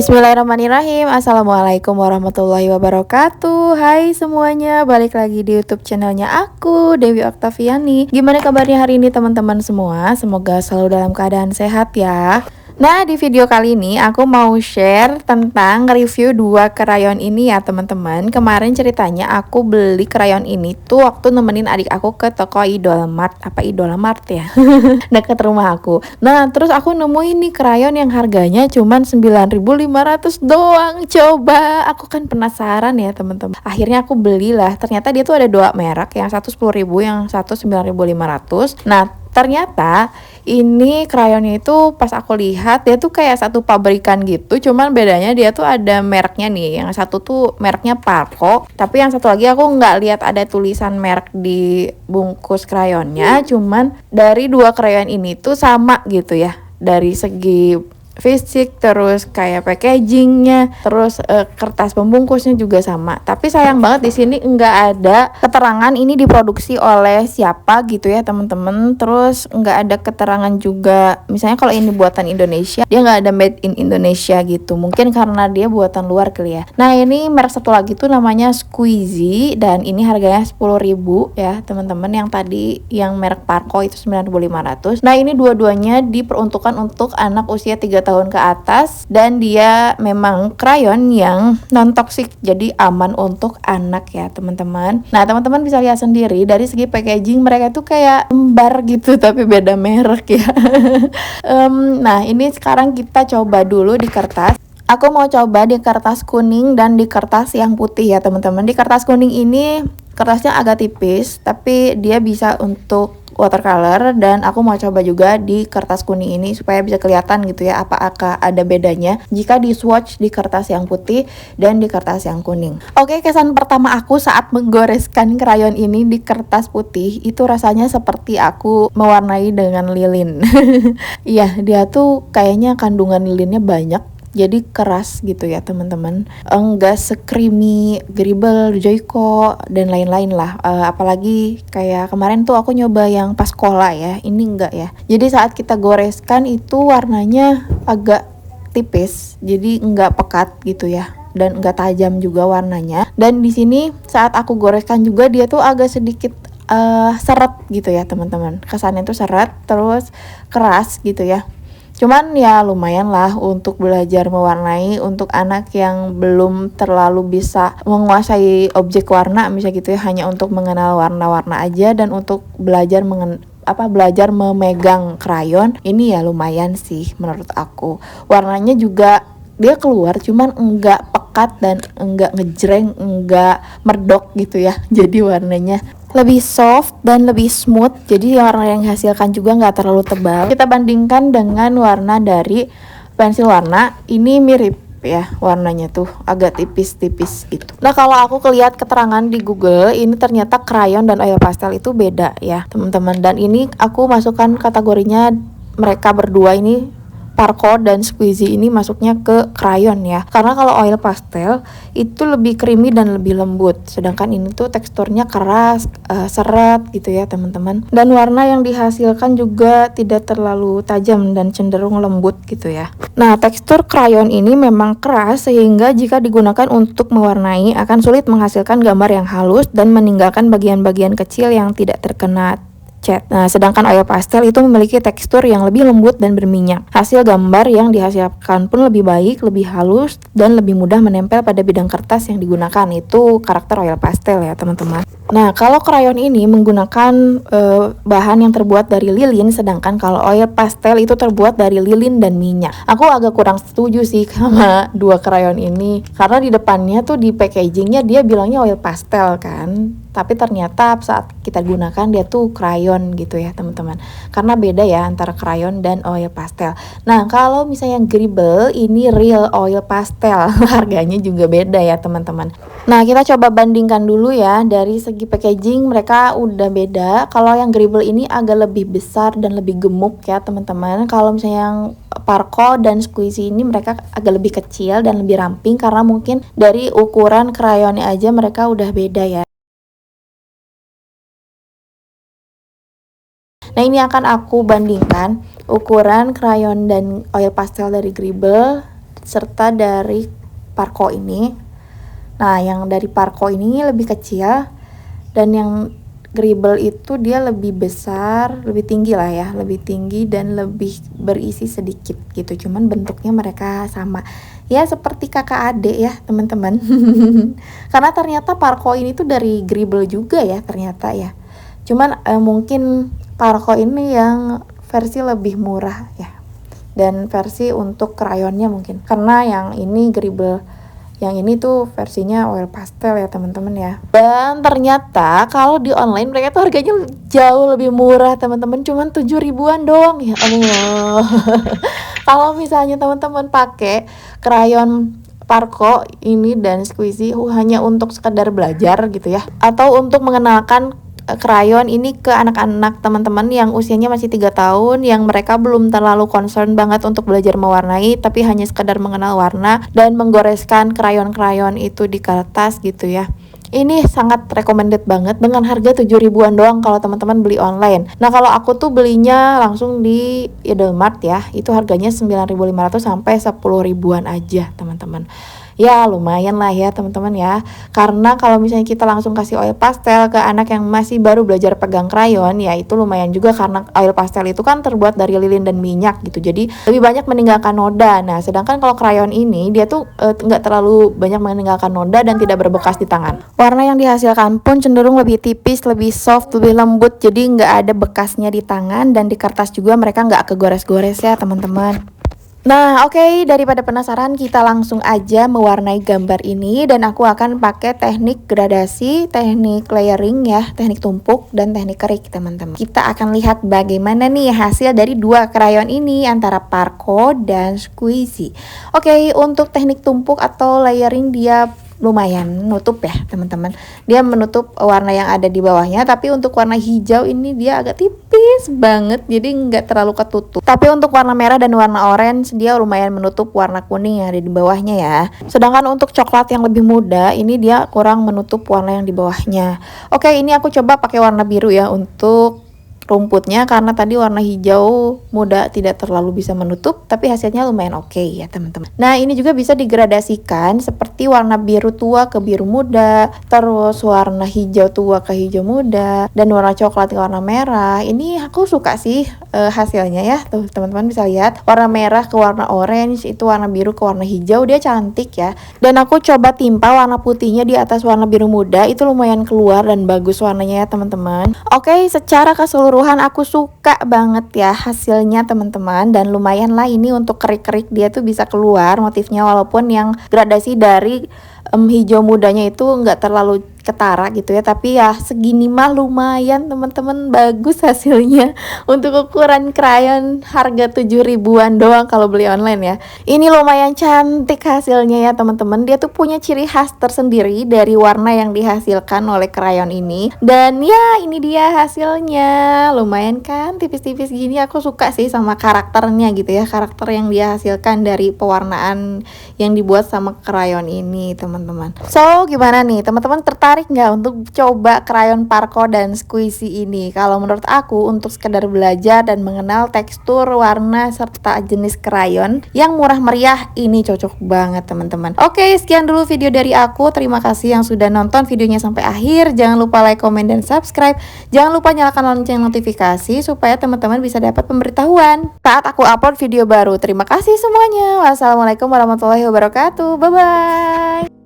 Bismillahirrahmanirrahim. Assalamualaikum warahmatullahi wabarakatuh. Hai semuanya, balik lagi di YouTube channelnya aku, Dewi Oktaviani. Gimana kabarnya hari ini teman-teman semua? Semoga selalu dalam keadaan sehat ya. Nah, di video kali ini aku mau share tentang review dua krayon ini ya teman-teman. Kemarin ceritanya aku beli krayon ini tuh waktu nemenin adik aku ke toko Idolamart. Apa Idolamart ya? Dekat rumah aku. Nah, terus aku nemu ini krayon yang harganya cuman 9.500 doang. Coba, aku kan penasaran ya teman-teman. Akhirnya aku belilah. Ternyata dia tuh ada dua merek, yang satu 10.000, yang satu 9.500. Nah, ternyata ini krayonnya itu pas aku lihat dia tuh kayak satu pabrikan gitu, cuman bedanya dia tuh ada mereknya nih. Yang satu tuh mereknya Parco, tapi yang satu lagi aku nggak lihat ada tulisan merek di bungkus krayonnya. Cuman dari dua krayon ini tuh sama gitu ya, dari segi fisik, terus kayak packagingnya, terus kertas pembungkusnya juga sama. Tapi sayang banget di sini nggak ada keterangan ini diproduksi oleh siapa gitu ya teman-teman. Terus nggak ada keterangan juga, misalnya kalau ini buatan Indonesia, dia nggak ada made in Indonesia gitu. Mungkin karena dia buatan luar kali ya. Nah, ini merek satu lagi tuh namanya Squeezy, dan ini harganya 10.000 ya teman-teman. Yang tadi yang merek Parco itu 9.500. Nah, ini dua-duanya diperuntukkan untuk anak usia 3 tahun ke atas, dan dia memang krayon yang non toksik, jadi aman untuk anak ya teman-teman. Nah, teman-teman bisa lihat sendiri dari segi packaging, mereka tuh kayak lembar gitu tapi beda merek ya. Nah, ini sekarang kita coba dulu di kertas. Aku mau coba di kertas kuning dan di kertas yang putih ya teman-teman. Di kertas kuning ini kertasnya agak tipis, tapi dia bisa untuk watercolor, dan aku mau coba juga di kertas kuning ini supaya bisa kelihatan gitu ya apakah ada bedanya jika di swatch di kertas yang putih dan di kertas yang kuning. Oke, kesan pertama aku saat menggoreskan krayon ini di kertas putih itu rasanya seperti aku mewarnai dengan lilin. Iya, dia tuh kayaknya kandungan lilinnya banyak, jadi keras gitu ya teman-teman. Enggak se-creamy Gribble, Joico dan lain-lain lah. Apalagi kayak kemarin tuh aku nyoba yang pas cola ya, ini enggak ya. Jadi saat kita goreskan itu warnanya agak tipis, jadi enggak pekat gitu ya, dan enggak tajam juga warnanya. Dan di sini saat aku goreskan juga dia tuh agak sedikit seret gitu ya teman-teman. Kesannya tuh seret terus keras gitu ya. Cuman ya lumayan lah untuk belajar mewarnai untuk anak yang belum terlalu bisa menguasai objek warna misalnya gitu ya, hanya untuk mengenal warna-warna aja dan untuk belajar belajar memegang krayon. Ini ya lumayan sih menurut aku. Warnanya juga dia keluar, cuman enggak pekat dan enggak ngejreng, enggak merdok gitu ya. Jadi warnanya lebih soft dan lebih smooth, jadi warna yang dihasilkan juga nggak terlalu tebal. Kita bandingkan dengan warna dari pensil warna, ini mirip ya warnanya tuh agak tipis-tipis gitu. Nah, kalau aku lihat keterangan di Google, ini ternyata krayon dan oil pastel itu beda ya teman-teman. Dan ini aku masukkan kategorinya mereka berdua ini, Parco dan Squeezy ini masuknya ke krayon ya. Karena kalau oil pastel itu lebih creamy dan lebih lembut, sedangkan ini tuh teksturnya keras, seret gitu ya teman-teman. Dan warna yang dihasilkan juga tidak terlalu tajam dan cenderung lembut gitu ya. Nah, tekstur krayon ini memang keras sehingga jika digunakan untuk mewarnai akan sulit menghasilkan gambar yang halus dan meninggalkan bagian-bagian kecil yang tidak terkena cat. Nah, sedangkan oil pastel itu memiliki tekstur yang lebih lembut dan berminyak. Hasil gambar yang dihasilkan pun lebih baik, lebih halus, dan lebih mudah menempel pada bidang kertas yang digunakan. Itu karakter oil pastel ya teman-teman. Nah, kalau krayon ini menggunakan bahan yang terbuat dari lilin, sedangkan kalau oil pastel itu terbuat dari lilin dan minyak. Aku agak kurang setuju sih sama dua krayon ini, karena di depannya tuh di packagingnya dia bilangnya oil pastel kan, tapi ternyata saat kita gunakan dia tuh krayon gitu ya teman-teman. Karena beda ya antara krayon dan oil pastel. Nah, kalau misalnya yang Gribble ini real oil pastel, harganya juga beda ya teman-teman. Nah, kita coba bandingkan dulu ya. Dari segi packaging mereka udah beda. Kalau yang Gribble ini agak lebih besar dan lebih gemuk ya teman-teman. Kalau misalnya yang Parco dan Squeezy ini mereka agak lebih kecil dan lebih ramping, karena mungkin dari ukuran krayonnya aja mereka udah beda ya. Nah, ini akan aku bandingkan ukuran krayon dan oil pastel dari Gribble serta dari Parco ini. Nah, yang dari Parco ini lebih kecil, dan yang Greeble itu dia lebih besar, lebih tinggi lah ya, lebih tinggi dan lebih berisi sedikit gitu. Cuman bentuknya mereka sama. Ya seperti kakak adik ya teman-teman. Karena ternyata Parco ini tuh dari Greeble juga ya ternyata ya. Cuman mungkin Parco ini yang versi lebih murah ya. Dan versi untuk krayonnya mungkin. Karena yang ini Greeble, yang ini tuh versinya oil pastel ya teman-teman ya. Dan ternyata kalau di online mereka tuh harganya jauh lebih murah teman-teman, cuman 7 ribuan doang ya Allah. Kalau misalnya teman-teman pakai krayon Parco ini dan Squeezie hanya untuk sekedar belajar gitu ya, atau untuk mengenalkan krayon ini ke anak-anak teman-teman yang usianya masih 3 tahun, yang mereka belum terlalu concern banget untuk belajar mewarnai, tapi hanya sekedar mengenal warna dan menggoreskan krayon-krayon itu di kertas gitu ya. Ini sangat recommended banget dengan harga 7 ribuan doang kalau teman-teman beli online. Nah, kalau aku tuh belinya langsung di Edelmart ya. Itu harganya 9.500 sampai 10 ribuan aja, teman-teman. Ya lumayan lah ya teman-teman ya, karena kalau misalnya kita langsung kasih oil pastel ke anak yang masih baru belajar pegang krayon, ya itu lumayan juga karena oil pastel itu kan terbuat dari lilin dan minyak gitu, jadi lebih banyak meninggalkan noda. Nah sedangkan kalau krayon ini dia tuh nggak terlalu banyak meninggalkan noda dan tidak berbekas di tangan. Warna yang dihasilkan pun cenderung lebih tipis, lebih soft, lebih lembut, jadi nggak ada bekasnya di tangan, dan di kertas juga mereka nggak kegores-gores ya teman-teman. Nah oke, daripada penasaran kita langsung aja mewarnai gambar ini, dan aku akan pakai teknik gradasi, teknik layering ya, teknik tumpuk dan teknik kerik teman-teman. Kita akan lihat bagaimana nih hasil dari dua krayon ini antara Parco dan Squeezie. Oke, untuk teknik tumpuk atau layering dia lumayan nutup ya teman-teman, dia menutup warna yang ada di bawahnya, tapi untuk warna hijau ini dia agak tipis banget, jadi nggak terlalu ketutup. Tapi untuk warna merah dan warna orange dia lumayan menutup warna kuning yang ada di bawahnya ya. Sedangkan untuk coklat yang lebih muda ini dia kurang menutup warna yang di bawahnya. Oke, ini aku coba pakai warna biru ya untuk rumputnya, karena tadi warna hijau muda tidak terlalu bisa menutup, tapi hasilnya lumayan oke ya teman-teman. Nah ini juga bisa digradasikan seperti warna biru tua ke biru muda, terus warna hijau tua ke hijau muda, dan warna coklat ke warna merah. Ini aku suka sih hasilnya ya, tuh teman-teman bisa lihat warna merah ke warna orange, itu warna biru ke warna hijau, dia cantik ya. Dan aku coba timpa warna putihnya di atas warna biru muda, itu lumayan keluar dan bagus warnanya ya teman-teman. Oke, secara keseluruhan aku suka banget ya hasilnya teman-teman, dan lumayan lah ini untuk kerik-kerik dia tuh bisa keluar motifnya, walaupun yang gradasi dari hijau mudanya itu nggak terlalu ketara gitu ya, tapi ya segini mah lumayan teman-teman, bagus hasilnya untuk ukuran krayon harga 7 ribuan doang kalau beli online ya. Ini lumayan cantik hasilnya ya teman-teman, dia tuh punya ciri khas tersendiri dari warna yang dihasilkan oleh krayon ini, dan ya ini dia hasilnya, lumayan kan tipis-tipis gini. Aku suka sih sama karakternya gitu ya, karakter yang dia hasilkan dari pewarnaan yang dibuat sama krayon ini teman-teman. So gimana nih teman-teman, tertarik nggak untuk coba krayon Parco dan Squeezie ini? Kalau menurut aku untuk sekedar belajar dan mengenal tekstur, warna, serta jenis krayon yang murah meriah, ini cocok banget teman-teman. Oke, sekian dulu video dari aku. Terima kasih yang sudah nonton videonya sampai akhir. Jangan lupa like, komen, dan subscribe. Jangan lupa nyalakan lonceng notifikasi supaya teman-teman bisa dapat pemberitahuan saat aku upload video baru. Terima kasih semuanya. Wassalamualaikum warahmatullahi wabarakatuh. Bye-bye.